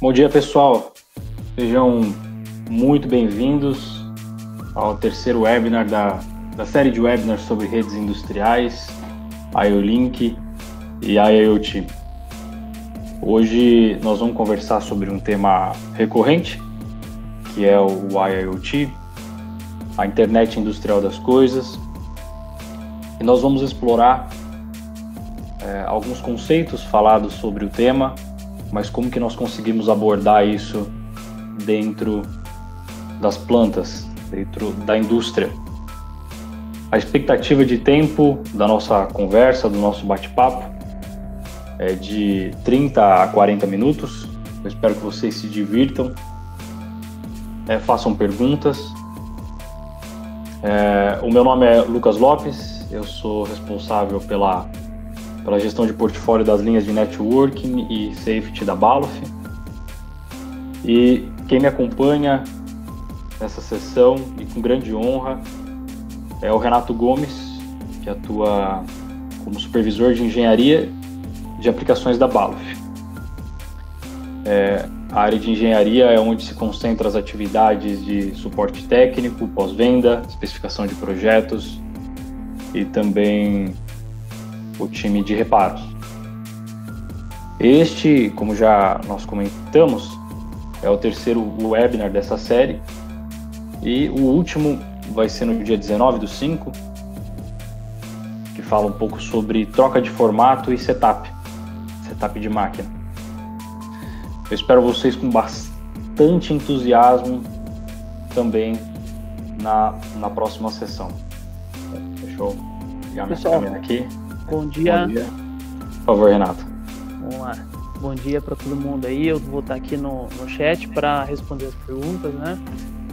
Bom dia, pessoal. Sejam muito bem-vindos ao terceiro webinar da série de webinars sobre redes industriais, IO-Link e IoT. Hoje nós vamos conversar sobre um tema recorrente, que é o IoT, a Internet Industrial das Coisas, e nós vamos explorar alguns conceitos falados sobre o tema, mas como que nós conseguimos abordar isso dentro das plantas, dentro da indústria. A expectativa de tempo da nossa conversa, do nosso bate-papo, é de 30 a 40 minutos. Eu espero que vocês se divirtam, façam perguntas. O meu nome é Lucas Lopes, eu sou responsável pela gestão de portfólio das linhas de networking e safety da Balluff. E quem me acompanha nessa sessão, e com grande honra, é o Renato Gomes, que atua como supervisor de engenharia de aplicações da Balluff. A área de engenharia é onde se concentram as atividades de suporte técnico, pós-venda, especificação de projetos e também o time de reparos. Este, como já nós comentamos, é o terceiro webinar dessa série, e o último vai ser no dia 19/5, que fala um pouco sobre troca de formato e setup de máquina. Eu espero vocês com bastante entusiasmo também na próxima sessão. Deixa eu ligar minha câmera aqui. Bom dia. Bom dia. Por favor, Renato. Vamos lá. Bom dia para todo mundo aí. Eu vou estar aqui no chat para responder as perguntas, né?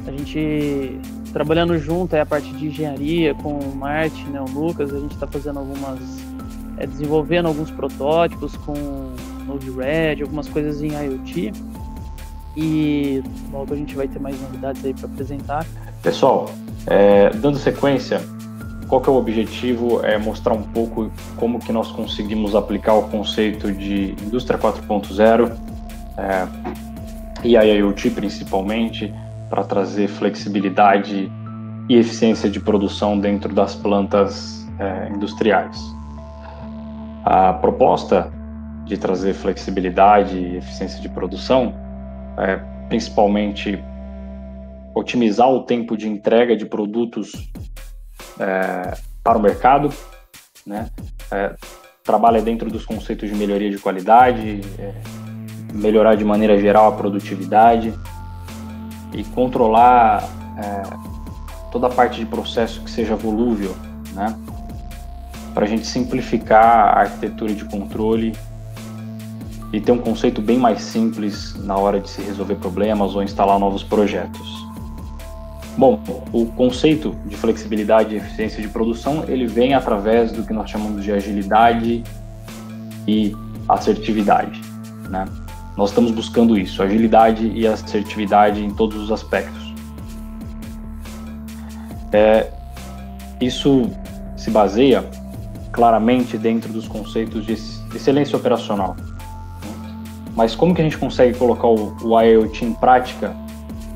A gente trabalhando junto, a parte de engenharia com o Martin, né, o Lucas, a gente está fazendo desenvolvendo alguns protótipos com Node-RED, algumas coisas em IoT. E logo a gente vai ter mais novidades aí para apresentar. Pessoal, dando sequência, qual que é o objetivo? É mostrar um pouco como que nós conseguimos aplicar o conceito de indústria 4.0 e a IoT principalmente, para trazer flexibilidade e eficiência de produção dentro das plantas industriais. A proposta de trazer flexibilidade e eficiência de produção é principalmente otimizar o tempo de entrega de produtos para o mercado, né? Trabalha dentro dos conceitos de melhoria de qualidade, melhorar de maneira geral a produtividade e controlar toda a parte de processo que seja volúvel, né? Para a gente simplificar a arquitetura de controle e ter um conceito bem mais simples na hora de se resolver problemas ou instalar novos projetos. Bom, o conceito de flexibilidade e eficiência de produção, ele vem através do que nós chamamos de agilidade e assertividade, né? Nós estamos buscando isso, agilidade e assertividade em todos os aspectos. Isso se baseia claramente dentro dos conceitos de excelência operacional. Mas como que a gente consegue colocar o IoT em prática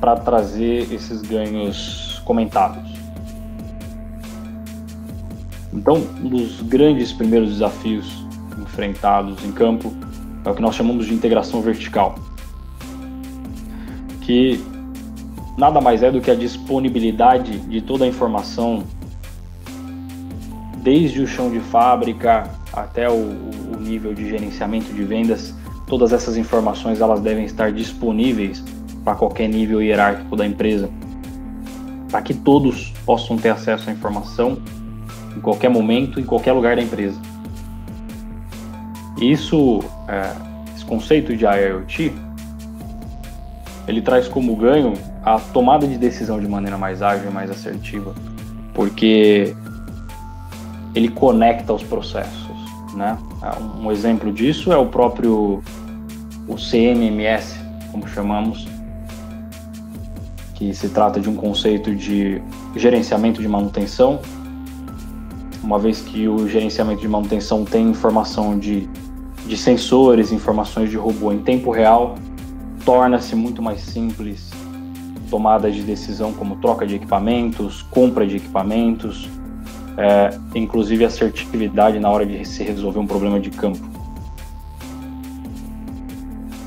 para trazer esses ganhos comentados? Então, um dos grandes primeiros desafios enfrentados em campo é o que nós chamamos de integração vertical, que nada mais é do que a disponibilidade de toda a informação, desde o chão de fábrica até o nível de gerenciamento de vendas. Todas essas informações elas devem estar disponíveis para qualquer nível hierárquico da empresa, para que todos possam ter acesso à informação em qualquer momento, em qualquer lugar da empresa. Esse conceito de IoT, ele traz como ganho a tomada de decisão de maneira mais ágil e mais assertiva, porque ele conecta os processos, né? Um exemplo disso é o próprio CMMS, como chamamos, que se trata de um conceito de gerenciamento de manutenção, uma vez que o gerenciamento de manutenção tem informação de sensores, informações de robô em tempo real, torna-se muito mais simples tomada de decisão como troca de equipamentos, compra de equipamentos, inclusive assertividade na hora de se resolver um problema de campo.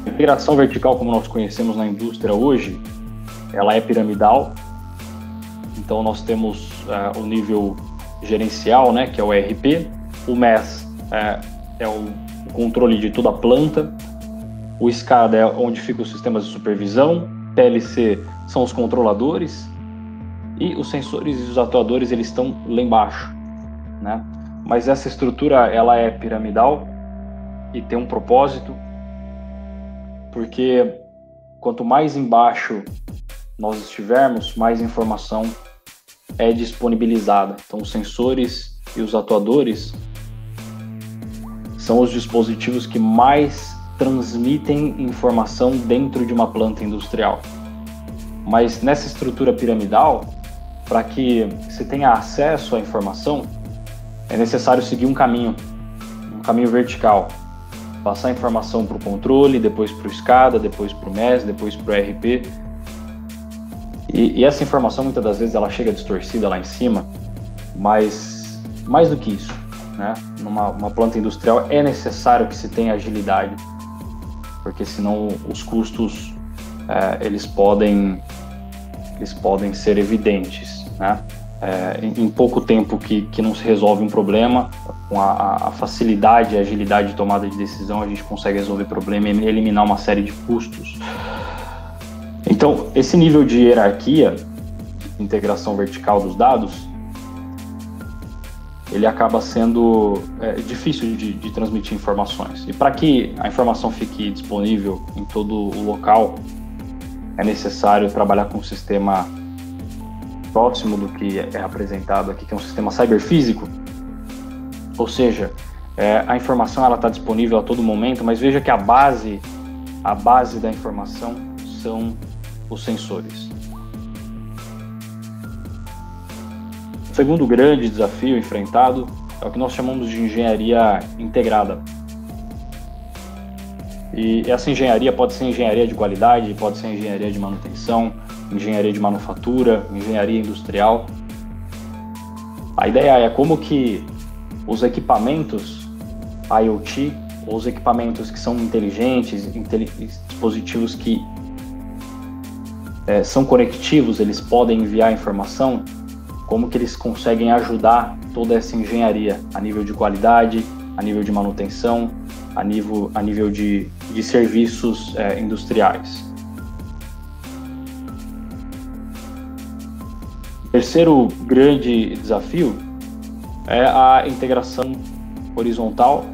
A integração vertical, como nós conhecemos na indústria hoje, ela é piramidal. Então nós temos o nível gerencial, né, que é o ERP, o MES é o controle de toda a planta, o SCADA é onde ficam os sistemas de supervisão, PLC são os controladores, e os sensores e os atuadores eles estão lá embaixo, né? Mas essa estrutura ela é piramidal e tem um propósito, porque quanto mais embaixo nós estivermos, mais informação é disponibilizada. Então os sensores e os atuadores são os dispositivos que mais transmitem informação dentro de uma planta industrial. Mas nessa estrutura piramidal, para que se tenha acesso à informação, é necessário seguir um caminho vertical. Passar a informação para o controle, depois para o SCADA, depois para o MES, depois para o ERP. E essa informação, muitas das vezes, ela chega distorcida lá em cima, mas mais do que isso, né? Numa planta industrial é necessário que se tenha agilidade, porque senão os custos eles podem ser evidentes, né? Em pouco tempo que não se resolve um problema, com a facilidade e a agilidade de tomada de decisão, a gente consegue resolver problema e eliminar uma série de custos. Então, esse nível de hierarquia, de integração vertical dos dados, ele acaba sendo difícil de transmitir informações. E para que a informação fique disponível em todo o local, é necessário trabalhar com um sistema próximo do que é apresentado aqui, que é um sistema cyberfísico. Ou seja, a informação está disponível a todo momento, mas veja que a base da informação são os sensores. O segundo grande desafio enfrentado é o que nós chamamos de engenharia integrada. E essa engenharia pode ser engenharia de qualidade, pode ser engenharia de manutenção, engenharia de manufatura, engenharia industrial. A ideia é como que os equipamentos IoT, ou os equipamentos que são inteligentes, dispositivos que são conectivos, eles podem enviar informação, como que eles conseguem ajudar toda essa engenharia a nível de qualidade, a nível de manutenção, a nível de serviços industriais. O terceiro grande desafio é a integração horizontal,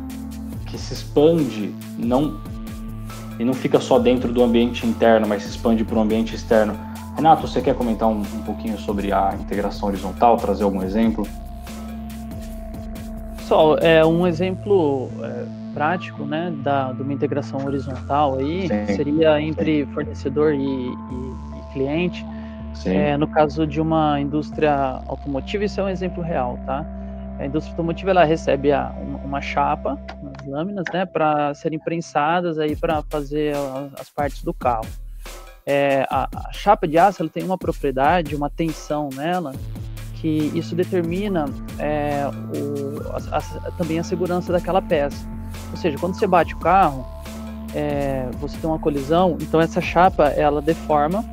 que se expande e não fica só dentro do ambiente interno, mas se expande para o ambiente externo. Renato, você quer comentar um pouquinho sobre a integração horizontal, trazer algum exemplo? Pessoal, um exemplo prático, né, de uma integração horizontal aí, seria entre fornecedor e cliente. No caso de uma indústria automotiva, isso é um exemplo real, tá? A indústria automotiva ela recebe uma chapa, umas lâminas, né, para serem prensadas aí para fazer as partes do carro. A chapa de aço ela tem uma propriedade, uma tensão nela, que isso determina também a segurança daquela peça. Ou seja, quando você bate o carro, você tem uma colisão, então essa chapa ela deforma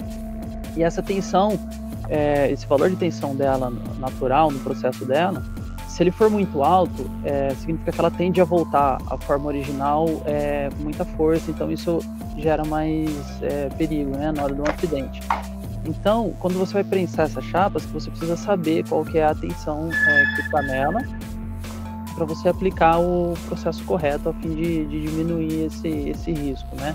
e essa tensão, esse valor de tensão dela natural no processo dela, se ele for muito alto, significa que ela tende a voltar à forma original com muita força, então isso gera mais perigo, né, na hora de um acidente. Então, quando você vai prensar essas chapas, você precisa saber qual que é a tensão que está nela, para você aplicar o processo correto a fim de diminuir esse risco, né?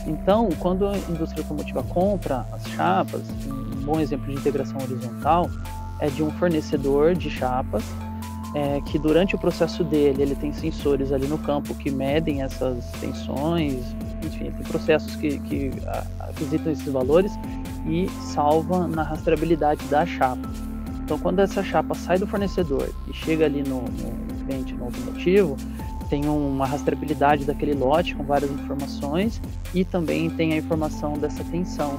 Então, quando a indústria automotiva compra as chapas, um bom exemplo de integração horizontal é de um fornecedor de chapas, que durante o processo dele, ele tem sensores ali no campo que medem essas tensões, enfim, tem processos que aquisitam esses valores e salva na rastreabilidade da chapa. Então, quando essa chapa sai do fornecedor e chega ali no cliente, no automotivo, tem uma rastreabilidade daquele lote com várias informações e também tem a informação dessa tensão.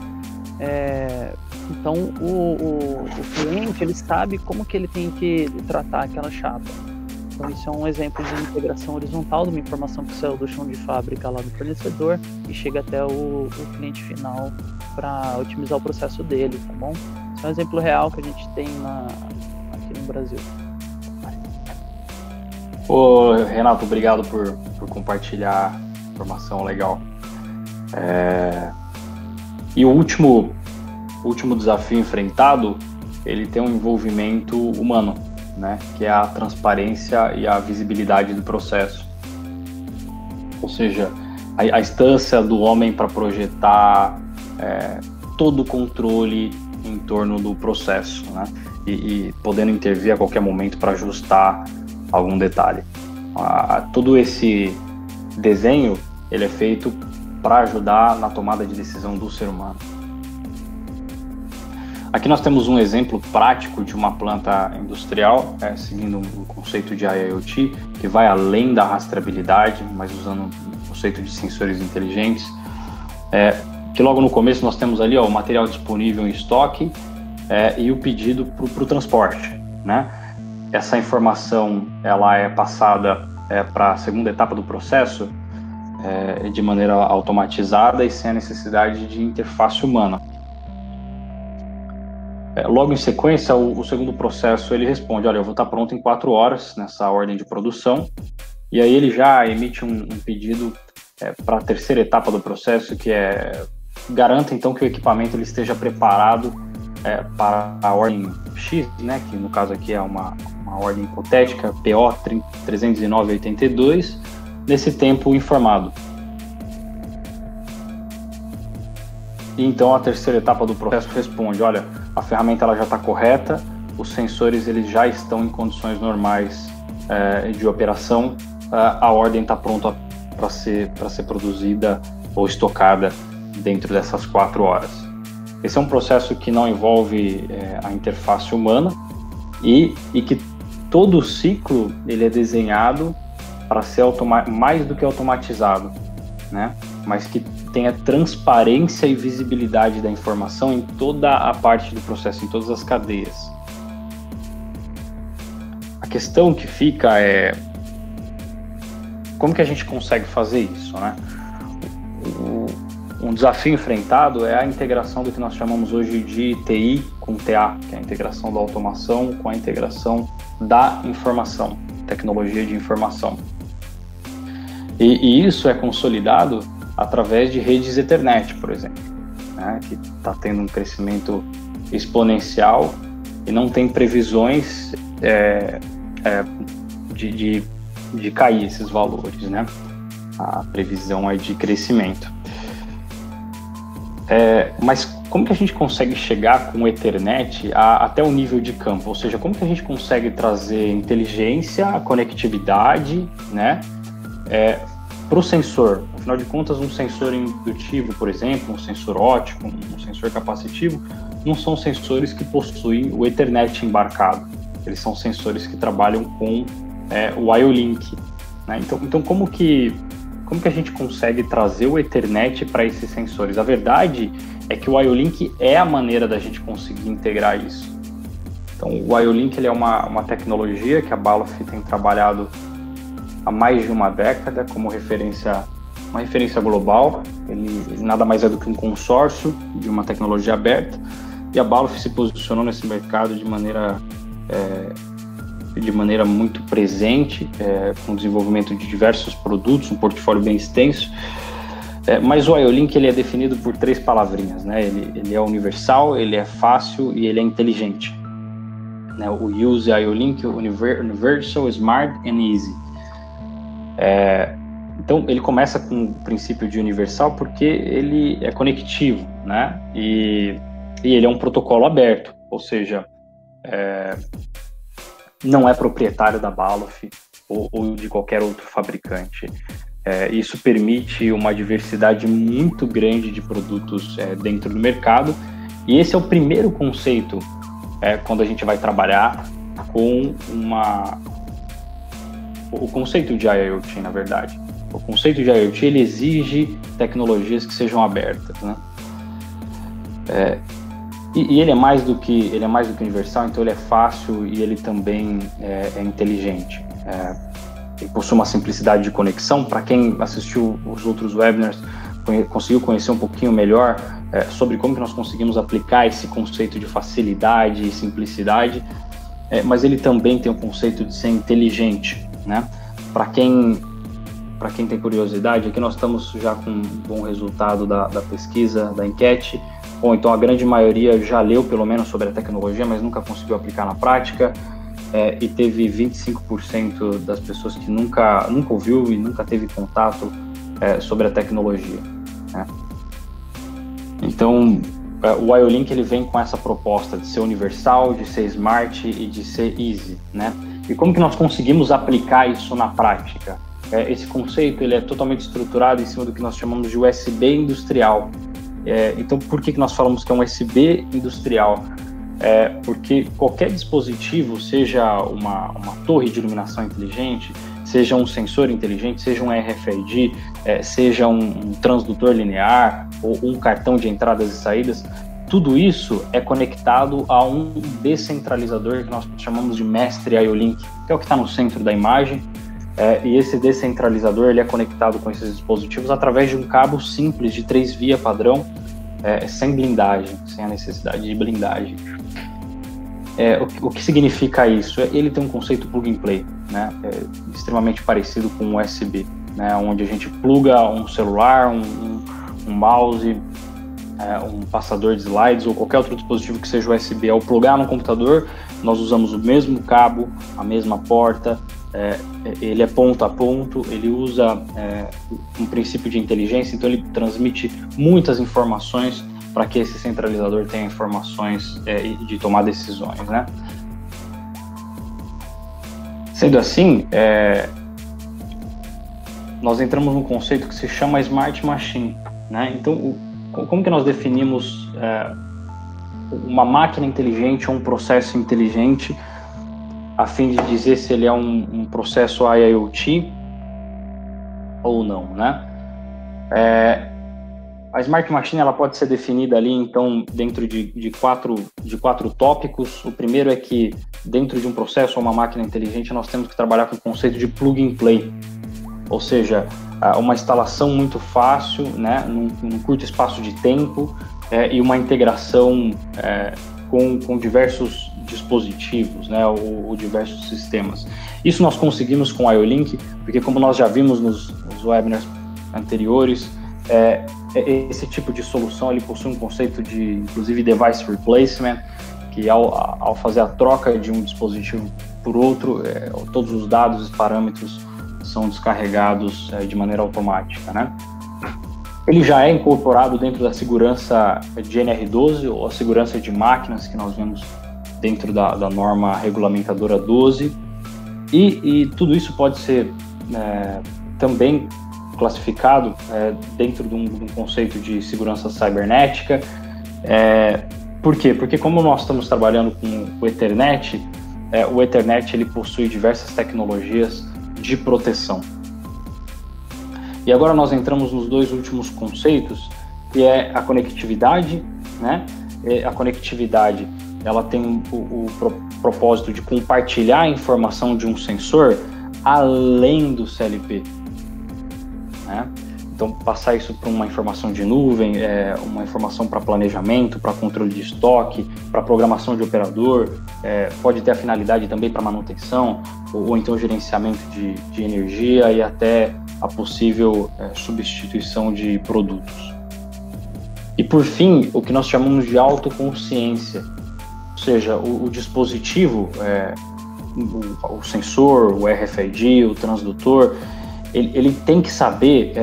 Então o cliente ele sabe como que ele tem que tratar aquela chapa. Então isso é um exemplo de integração horizontal de uma informação que saiu do chão de fábrica lá do fornecedor e chega até o cliente final para otimizar o processo dele, tá bom? Isso é um exemplo real que a gente tem aqui no Brasil. Ô, Renato, obrigado por compartilhar informação legal. E o último desafio enfrentado, ele tem um envolvimento humano, né? Que é a transparência e a visibilidade do processo. Ou seja, a instância do homem para projetar todo o controle em torno do processo, né? E podendo intervir a qualquer momento para ajustar algum detalhe. Todo esse desenho ele é feito para ajudar na tomada de decisão do ser humano. Aqui nós temos um exemplo prático de uma planta industrial, seguindo um conceito de IoT, que vai além da rastreabilidade, mas usando o conceito de sensores inteligentes. Que logo no começo nós temos ali o material disponível em estoque e o pedido para o transporte, né? Essa informação ela é passada para a segunda etapa do processo de maneira automatizada e sem a necessidade de interface humana. Logo em sequência, o segundo processo ele responde: olha, eu vou estar pronto em 4 horas nessa ordem de produção, e aí ele já emite um pedido para a terceira etapa do processo, que garanta então que o equipamento ele esteja preparado para a ordem X, né, que no caso aqui é uma ordem hipotética, PO 30982, nesse tempo informado. E então a terceira etapa do processo responde: olha, a ferramenta ela já está correta, os sensores eles já estão em condições normais de operação, a ordem está pronta para ser produzida ou estocada dentro dessas 4 horas. Esse é um processo que não envolve a interface humana e que todo o ciclo ele é desenhado para ser mais do que automatizado, né? Mas que tenha transparência e visibilidade da informação em toda a parte do processo, em todas as cadeias. A questão que fica é como que a gente consegue fazer isso, né? Um desafio enfrentado é a integração do que nós chamamos hoje de TI com TA, que é a integração da automação com a integração da informação, tecnologia de informação. E isso é consolidado através de redes Ethernet, por exemplo, né, que está tendo um crescimento exponencial e não tem previsões de cair esses valores, né? A previsão é de crescimento. Mas como que a gente consegue chegar com o Ethernet até o nível de campo? Ou seja, como que a gente consegue trazer inteligência, conectividade, né, para o sensor? Afinal de contas, um sensor indutivo, por exemplo, um sensor óptico, um sensor capacitivo, não são sensores que possuem o Ethernet embarcado. Eles são sensores que trabalham com o IO-Link, né? Então como que a gente consegue trazer o Ethernet para esses sensores? A verdade é que o IO-Link é a maneira da gente conseguir integrar isso. Então, o IO-Link ele é uma tecnologia que a Baloff tem trabalhado há mais de uma década como uma referência global. Ele nada mais é do que um consórcio de uma tecnologia aberta, e a Baloff se posicionou nesse mercado de maneira muito presente, com o desenvolvimento de diversos produtos, um portfólio bem extenso. Mas o IO-Link ele é definido por 3 palavrinhas, né? Ele é universal, ele é fácil e ele é inteligente, né? O Use IO-Link, Universal, Smart and Easy. Então ele começa com o princípio de universal porque ele é conectivo, né? E ele é um protocolo aberto, ou seja, não é proprietário da Baloff ou de qualquer outro fabricante. Isso permite uma diversidade muito grande de produtos dentro do mercado, e esse é o primeiro conceito quando a gente vai trabalhar com o conceito de IoT, na verdade. O conceito de IoT, ele exige tecnologias que sejam abertas, né? E ele é mais do que universal, então ele é fácil e ele também é inteligente. Ele possui uma simplicidade de conexão. Para quem assistiu os outros webinars, conseguiu conhecer um pouquinho melhor sobre como que nós conseguimos aplicar esse conceito de facilidade e simplicidade, mas ele também tem o conceito de ser inteligente, né? Para quem tem curiosidade, aqui nós estamos já com um bom resultado da pesquisa, da enquete, ou então a grande maioria já leu pelo menos sobre a tecnologia, mas nunca conseguiu aplicar na prática, e teve 25% das pessoas que nunca ouviu e nunca teve contato sobre a tecnologia, né? Então, o IO-Link ele vem com essa proposta de ser universal, de ser smart e de ser easy, né? E como que nós conseguimos aplicar isso na prática? Esse conceito ele é totalmente estruturado em cima do que nós chamamos de USB industrial. Então, por que nós falamos que é um USB industrial? Porque qualquer dispositivo, seja uma torre de iluminação inteligente, seja um sensor inteligente, seja um RFID, seja um transdutor linear ou um cartão de entradas e saídas, tudo isso é conectado a um descentralizador que nós chamamos de mestre IO-Link, que é o que está no centro da imagem. E esse descentralizador ele é conectado com esses dispositivos através de um cabo simples de 3 via padrão, sem blindagem, sem a necessidade de blindagem. O que significa isso? Ele tem um conceito plug and play, né? Extremamente parecido com o USB, né? Onde a gente pluga um celular, um mouse, um passador de slides ou qualquer outro dispositivo que seja USB. Ao plugar no computador, nós usamos o mesmo cabo, a mesma porta, ele é ponto a ponto, ele usa um princípio de inteligência, então ele transmite muitas informações para que esse centralizador tenha informações de tomar decisões, né? Sendo assim, nós entramos num conceito que se chama Smart Machine, né? Então, como que nós definimos uma máquina inteligente ou um processo inteligente, a fim de dizer se ele é um processo IoT ou não, né? A Smart Machine ela pode ser definida ali, então, dentro de quatro tópicos. O primeiro é que, dentro de um processo ou uma máquina inteligente, nós temos que trabalhar com o conceito de plug and play, ou seja, uma instalação muito fácil, né, num curto espaço de tempo, e uma integração com diversos dispositivos, né, ou diversos sistemas. Isso nós conseguimos com o IO-Link, porque como nós já vimos nos webinars anteriores, esse tipo de solução ele possui um conceito de, inclusive, device replacement, que ao fazer a troca de um dispositivo por outro, todos os dados e parâmetros são descarregados de maneira automática, né? Ele já é incorporado dentro da segurança de NR12, ou a segurança de máquinas que nós vemos dentro da norma regulamentadora 12, e tudo isso pode ser também classificado dentro de um conceito de segurança cibernética. Por quê? Porque como nós estamos trabalhando com o Ethernet, o Ethernet ele possui diversas tecnologias de proteção. E agora nós entramos nos dois últimos conceitos, que é a conectividade, né? A conectividade, ela tem o propósito de compartilhar a informação de um sensor além do CLP, né? Então, passar isso para uma informação de nuvem, uma informação para planejamento, para controle de estoque, para programação de operador, pode ter a finalidade também para manutenção, ou então gerenciamento de energia e até a possível substituição de produtos. E por fim, o que nós chamamos de autoconsciência, ou seja, o dispositivo, o sensor, o RFID, o transdutor, ele tem que saber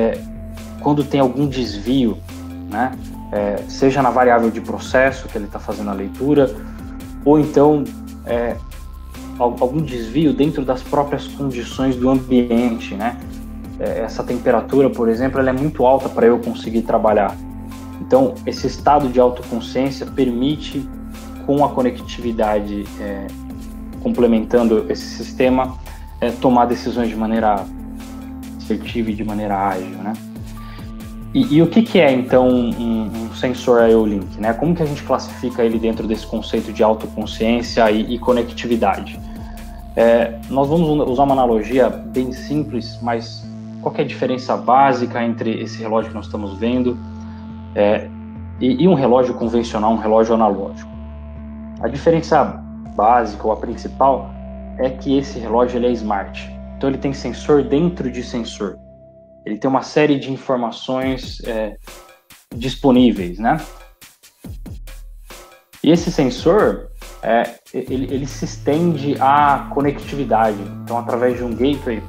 quando tem algum desvio, né? Seja na variável de processo que ele está fazendo a leitura, ou então algum desvio dentro das próprias condições do ambiente, né? Essa temperatura, por exemplo, ela é muito alta para eu conseguir trabalhar. Então, esse estado de autoconsciência permite, com a conectividade complementando esse sistema, tomar decisões de maneira assertiva e de maneira ágil, né? E o que é, então, um sensor IO-Link, né? Como que a gente classifica ele dentro desse conceito de autoconsciência e conectividade? Nós vamos usar uma analogia bem simples, mas qual que é a diferença básica entre esse relógio que nós estamos vendo e um relógio convencional, um relógio analógico? A diferença básica ou a principal é que esse relógio ele é smart. Então ele tem sensor dentro de sensor. Ele tem uma série de informações disponíveis, né? E esse sensor, ele se estende à conectividade. Então, através de um gateway,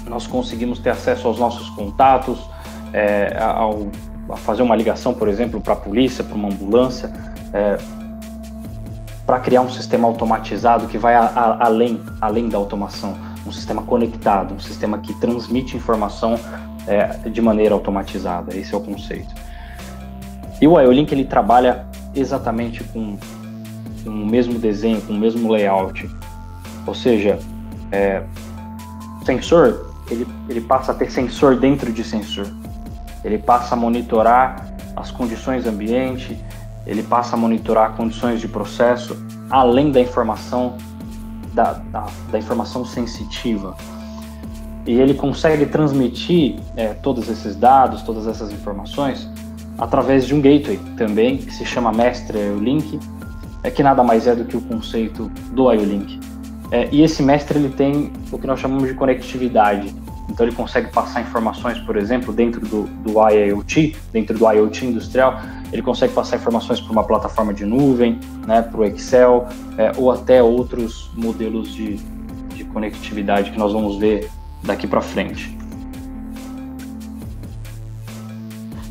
nós conseguimos ter acesso aos nossos contatos, a fazer uma ligação, por exemplo, para a polícia, para uma ambulância, para criar um sistema automatizado que vai além da automação. Um sistema conectado, um sistema que transmite informação de maneira automatizada. Esse é o conceito. E o IO-Link ele trabalha exatamente com o mesmo desenho, com o mesmo layout. Ou seja, sensor, ele passa a ter sensor dentro de sensor. Ele passa a monitorar as condições ambiente, ele passa a monitorar condições de processo, além da informação da informação sensitiva. E ele consegue transmitir todos esses dados, todas essas informações, através de um gateway também, que se chama Mestre IO-Link, que nada mais é do que o conceito do IO-Link. E esse mestre ele tem o que nós chamamos de conectividade. Então ele consegue passar informações, por exemplo, dentro do IoT, dentro do IoT industrial, ele consegue passar informações para uma plataforma de nuvem, né, para o Excel, ou até outros modelos de conectividade que nós vamos ver daqui para frente.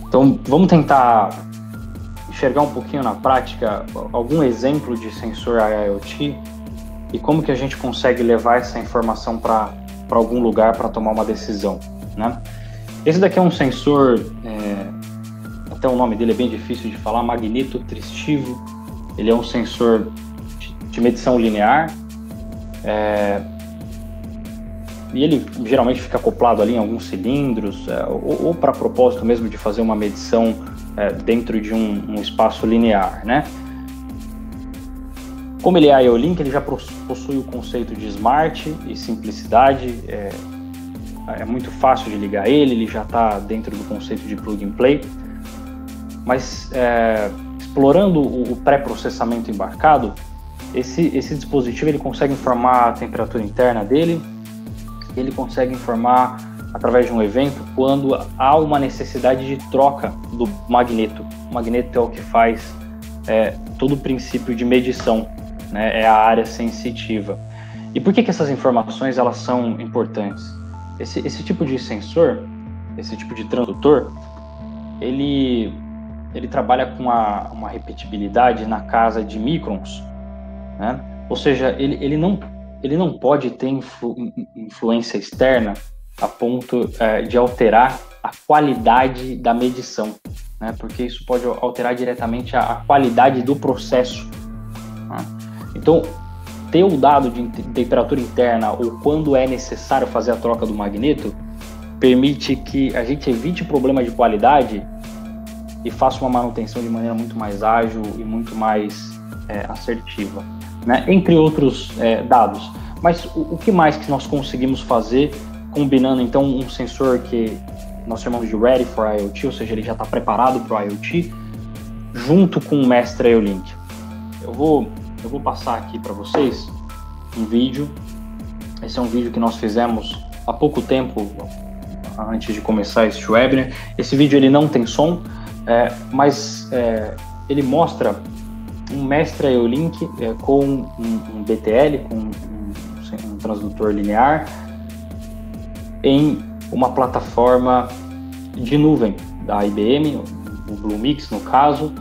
Então vamos tentar enxergar um pouquinho na prática algum exemplo de sensor IoT e como que a gente consegue levar essa informação para algum lugar para tomar uma decisão, né? Esse daqui é um sensor, até o nome dele é bem difícil de falar, magnetotristivo. Ele é um sensor de medição linear, e ele geralmente fica acoplado ali em alguns cilindros, ou para propósito mesmo de fazer uma medição dentro de um espaço linear, né? Como ele é IO-Link, ele já possui o conceito de smart e simplicidade, é muito fácil de ligar ele já está dentro do conceito de plug and play, mas explorando o pré-processamento embarcado, esse dispositivo ele consegue informar a temperatura interna dele, ele consegue informar através de um evento quando há uma necessidade de troca do magneto. O magneto é o que faz todo o princípio de medição, né? É a área sensitiva. E por que essas informações elas são importantes? Esse tipo de sensor, esse tipo de transdutor, ele trabalha com uma repetibilidade na casa de microns, né? Ou seja, ele não pode ter influência externa a ponto de alterar a qualidade da medição, né? Porque isso pode alterar diretamente a qualidade do processo, né? Então, ter o dado de temperatura interna ou quando é necessário fazer a troca do magneto permite que a gente evite problema de qualidade e faça uma manutenção de maneira muito mais ágil e muito mais assertiva, né? Entre outros dados. Mas o que mais que nós conseguimos fazer combinando então um sensor que nós chamamos de Ready for IoT, ou seja, ele já está preparado para o IoT, junto com o Mestre IO-Link? Eu vou passar aqui para vocês um vídeo. Esse é um vídeo que nós fizemos há pouco tempo, antes de começar este webinar. Esse vídeo ele não tem som, mas ele mostra um Mestre IO-Link com um BTL, com um transdutor linear, em uma plataforma de nuvem da IBM, o Bluemix no caso,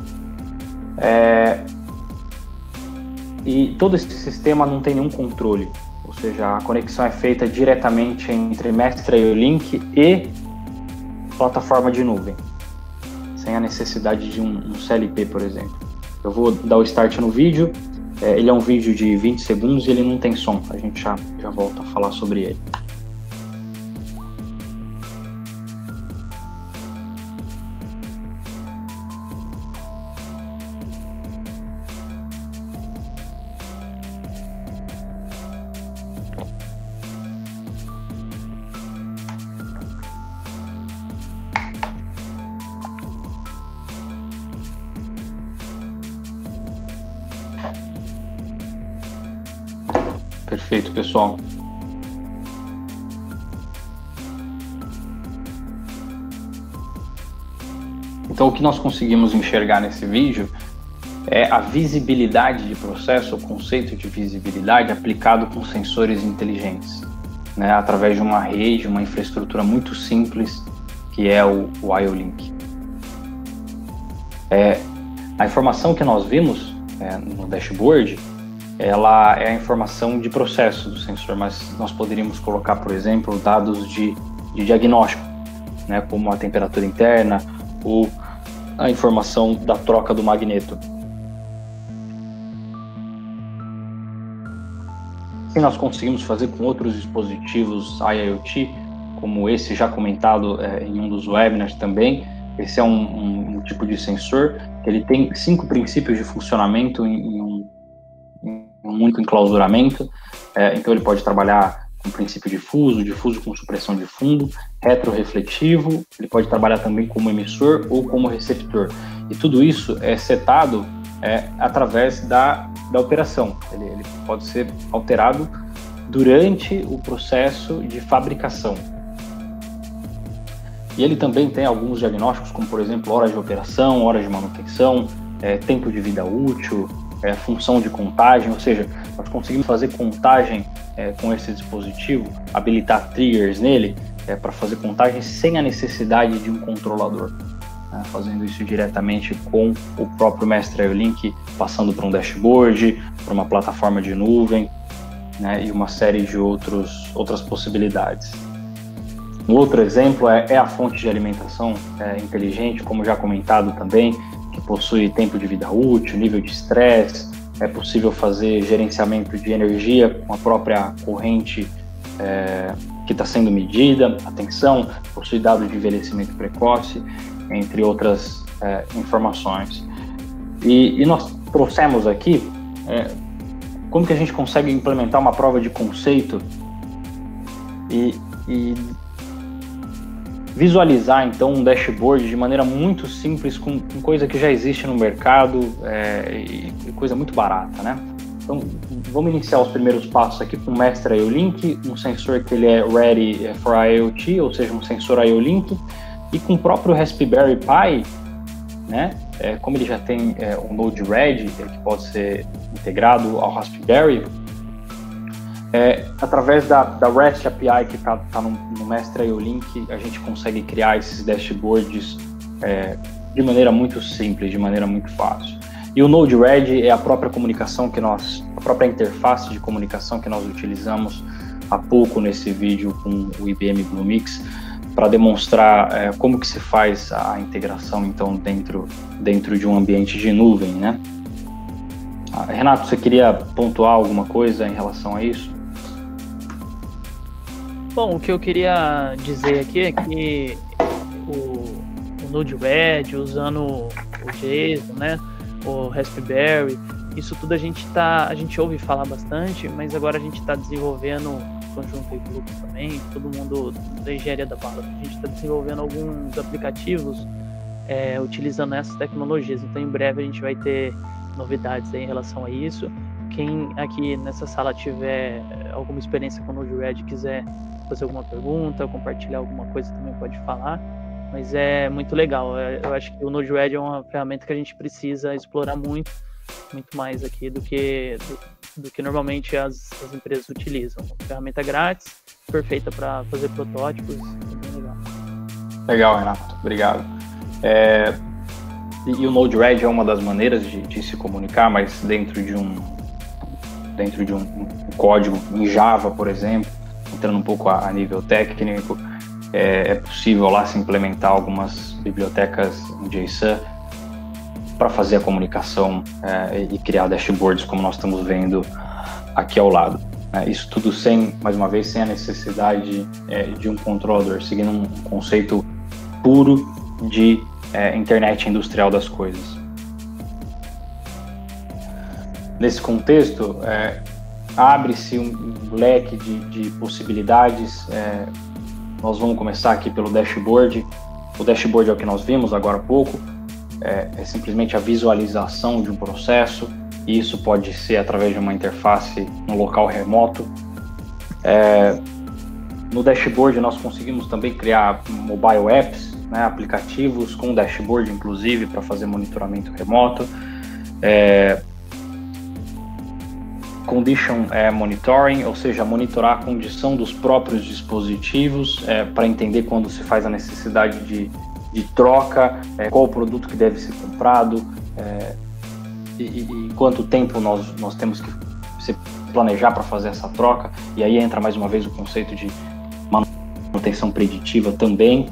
e todo esse sistema não tem nenhum controle, ou seja, a conexão é feita diretamente entre Mestre IO-Link e plataforma de nuvem, sem a necessidade de um CLP, por exemplo. Eu vou dar o start no vídeo Ele é um vídeo de 20 segundos e ele não tem som. A gente já volta a falar sobre ele. Perfeito, pessoal. Então, o que nós conseguimos enxergar nesse vídeo é a visibilidade de processo, o conceito de visibilidade aplicado com sensores inteligentes, né, através de uma rede, uma infraestrutura muito simples, que é o IO-Link. A informação que nós vimos no dashboard, ela é a informação de processo do sensor, mas nós poderíamos colocar, por exemplo, dados de diagnóstico, né, como a temperatura interna ou a informação da troca do magneto. E nós conseguimos fazer com outros dispositivos IoT, como esse já comentado em um dos webinars também. Esse é um tipo de sensor que ele tem 5 princípios de funcionamento em um único enclausuramento. Então ele pode trabalhar com princípio difuso com supressão de fundo, retrorefletivo, ele pode trabalhar também como emissor ou como receptor. E tudo isso é setado através da operação. Ele pode ser alterado durante o processo de fabricação. E ele também tem alguns diagnósticos, como por exemplo, horas de operação, horas de manutenção, tempo de vida útil, função de contagem, ou seja, nós conseguimos fazer contagem com esse dispositivo, habilitar triggers nele, para fazer contagem sem a necessidade de um controlador, né, fazendo isso diretamente com o próprio Mestre IO-Link, passando por um dashboard, por uma plataforma de nuvem, né, e uma série de outras possibilidades. Um outro exemplo é a fonte de alimentação inteligente, como já comentado também, que possui tempo de vida útil, nível de estresse, é possível fazer gerenciamento de energia com a própria corrente que está sendo medida, atenção, possui dado de envelhecimento precoce, entre outras informações. E nós trouxemos aqui como que a gente consegue implementar uma prova de conceito e visualizar então um dashboard de maneira muito simples com coisa que já existe no mercado e coisa muito barata, né? Então vamos iniciar os primeiros passos aqui com o Mestre IO-Link, um sensor que ele é ready for IoT, ou seja, um sensor IO-Link, e com o próprio Raspberry Pi, né? Como ele já tem o Node-RED, que pode ser integrado ao Raspberry, através da REST API que está no Mestre IO-Link, a gente consegue criar esses dashboards de maneira muito simples, de maneira muito fácil. E o Node-RED é a própria comunicação a própria interface de comunicação que nós utilizamos há pouco nesse vídeo com o IBM Bluemix, para demonstrar como que se faz a integração então dentro de um ambiente de nuvem, né? Renato, você queria pontuar alguma coisa em relação a isso? Bom, o que eu queria dizer aqui é que o Node-RED, usando o JSON, né, o Raspberry, isso tudo a gente ouve falar bastante, mas agora a gente está desenvolvendo conjunto e Flux também, todo mundo da engenharia da bala, a gente está desenvolvendo alguns aplicativos utilizando essas tecnologias, então em breve a gente vai ter novidades aí em relação a isso. Quem aqui nessa sala tiver alguma experiência com o Node-RED, quiser fazer alguma pergunta, compartilhar alguma coisa, também pode falar, mas é muito legal. Eu acho que o Node-RED é uma ferramenta que a gente precisa explorar muito mais aqui do que normalmente as empresas utilizam. Uma ferramenta grátis, perfeita para fazer protótipos, é bem legal. Legal, Renato, obrigado. E o Node-RED é uma das maneiras de se comunicar, mas dentro de um código em Java, por exemplo, entrando um pouco a nível técnico, é possível lá se implementar algumas bibliotecas em JSON para fazer a comunicação e criar dashboards como nós estamos vendo aqui ao lado. Isso tudo mais uma vez, sem a necessidade de um controller, seguindo um conceito puro de internet industrial das coisas. Nesse contexto, abre-se um leque de possibilidades. Nós vamos começar aqui pelo dashboard. O dashboard é o que nós vimos agora há pouco, é simplesmente a visualização de um processo, e isso pode ser através de uma interface no local remoto. No dashboard nós conseguimos também criar mobile apps, aplicativos com dashboard inclusive para fazer monitoramento remoto. Condition monitoring, ou seja, monitorar a condição dos próprios dispositivos para entender quando se faz a necessidade de troca, qual o produto que deve ser comprado, e quanto tempo nós temos que se planejar para fazer essa troca. E aí entra mais uma vez o conceito de manutenção preditiva também.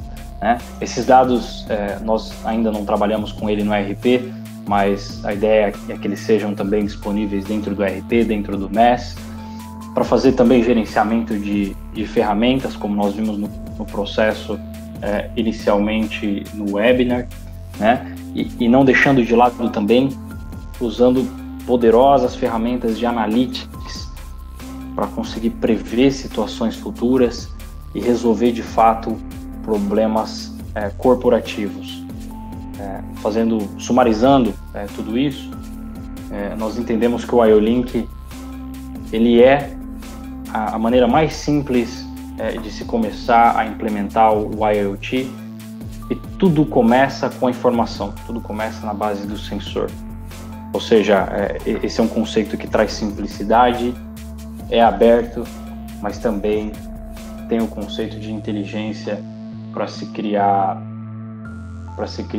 Esses dados nós ainda não trabalhamos com ele no ERP, mas a ideia é que eles sejam também disponíveis dentro do ERP, dentro do MES, para fazer também gerenciamento de ferramentas, como nós vimos no processo inicialmente no webinar, e não deixando de lado também, usando poderosas ferramentas de analytics para conseguir prever situações futuras e resolver de fato problemas corporativos. Sumarizando tudo isso, nós entendemos que o IO-Link ele é a maneira mais simples de se começar a implementar o IoT, e tudo começa com a informação, tudo começa na base do sensor. Ou seja, esse é um conceito que traz simplicidade, é aberto, mas também tem o conceito de inteligência para se criar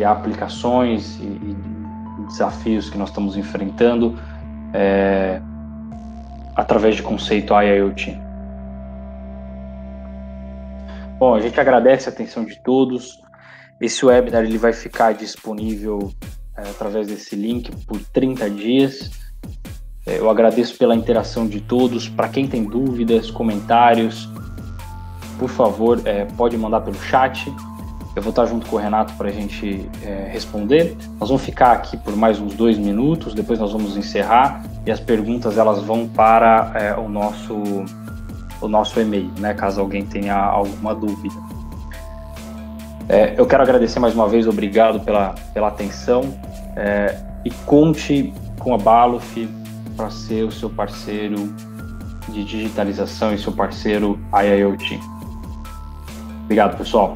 aplicações e desafios que nós estamos enfrentando através de conceito IoT. Bom, a gente agradece a atenção de todos. Esse webinar ele vai ficar disponível através desse link por 30 dias. Eu agradeço pela interação de todos. Para quem tem dúvidas, comentários, por favor, pode mandar pelo chat. Eu vou estar junto com o Renato para a gente responder. Nós vamos ficar aqui por mais uns 2 minutos, depois nós vamos encerrar, e as perguntas elas vão para o nosso e-mail, caso alguém tenha alguma dúvida. Eu quero agradecer mais uma vez, obrigado pela atenção, e conte com a Balluff para ser o seu parceiro de digitalização e seu parceiro IoT. Obrigado, pessoal.